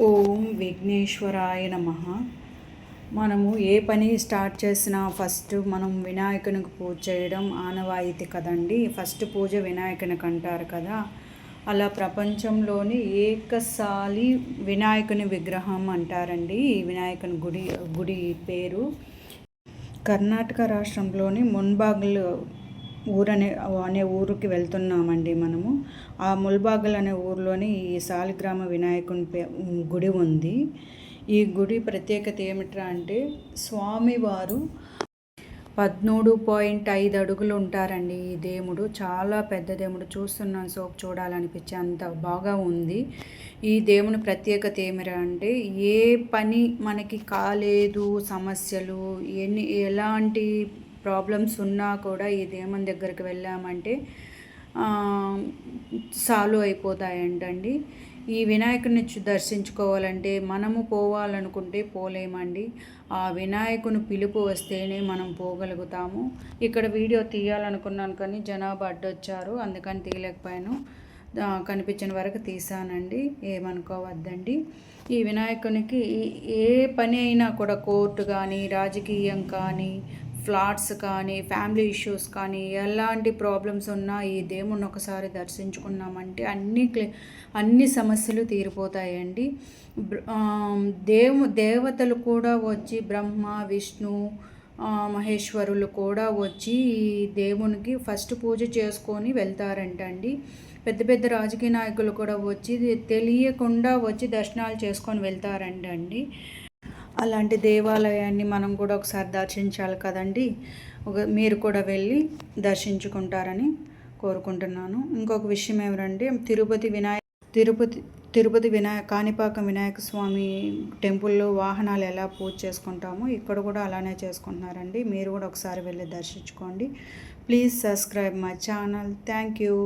ఓం విఘ్నేశ్వరాయ నమః. మనము ఏ పని స్టార్ట్ చేసినా ఫస్ట్ మనం వినాయకునికి పూజ చేయడం ఆనవాయితీ కదండి. ఫస్ట్ పూజ వినాయకునికి అంటారు కదా. అలా ప్రపంచంలోని ఏకసాలి వినాయకుని విగ్రహం అంటారండి ఈ వినాయకుని గుడి పేరు. కర్ణాటక రాష్ట్రంలోని మున్బాగ్ల్ అనే ఊరికి వెళ్తున్నామండి మనము. ఆ ముల్బాగల్ అనే ఊరిలోని ఈ సాలిగ్రామ వినాయకుని గుడి ఉంది. ఈ గుడి ప్రత్యేకత ఏమిట్రా అంటే స్వామివారు 13.5 అడుగులు ఉంటారండి. ఈ దేవుడు చాలా పెద్ద దేవుడు, చూస్తున్నాను సోపు చూడాలనిపించే అంత బాగా ఉంది. ఈ దేవుని ప్రత్యేకత ఏమిరా అంటే ఏ పని మనకి కాలేదు, సమస్యలు ఎలాంటి ప్రాబ్లమ్స్ ఉన్నా కూడా ఈ దేవుని దగ్గరికి వెళ్ళామంటే సాల్వ్ అయిపోతాయంటండి. ఈ వినాయకుడిని దర్శించుకోవాలంటే మనము పోవాలనుకుంటే పోలేమండి. ఆ వినాయకుని పిలుపు వస్తేనే మనం పోగలుగుతాము. ఇక్కడ వీడియో తీయాలనుకున్నాను కానీ జనాభా అడ్డొచ్చారు, అందుకని తీయలేకపోయాను. కనిపించిన వరకు తీసానండి, ఏమనుకోవద్దండి. ఈ వినాయకునికి ఏ పని అయినా కూడా కోర్టు కానీ, రాజకీయం కానీ, ఫ్లాట్స్ కానీ, ఫ్యామిలీ ఇష్యూస్ కానీ, ఎలాంటి ప్రాబ్లమ్స్ ఉన్నా ఈ దేవుణ్ణి ఒకసారి దర్శించుకున్నామంటే అన్ని సమస్యలు తీరిపోతాయండి. దేవతలు కూడా వచ్చి బ్రహ్మ, విష్ణు, మహేశ్వరులు కూడా వచ్చి ఈ దేవునికి ఫస్ట్ పూజ చేసుకొని వెళ్తారంటండి. పెద్ద పెద్ద రాజకీయ నాయకులు కూడా వచ్చి తెలియకుండా వచ్చి దర్శనాలు చేసుకొని వెళ్తారంటండి. అలాంటి దేవాలయాన్ని మనం కూడా ఒకసారి దర్శించాలి కదండి. మీరు కూడా వెళ్ళి దర్శించుకుంటారని కోరుకుంటున్నాను. ఇంకొక విషయం ఏమిటంటే తిరుపతి కాణిపాకం వినాయక స్వామి టెంపుల్లో వాహనాలు ఎలా పూజ చేసుకుంటామో ఇక్కడ కూడా అలానే చేసుకుంటున్నారండి. మీరు కూడా ఒకసారి వెళ్ళి దర్శించుకోండి. Please subscribe my channel. Thank you.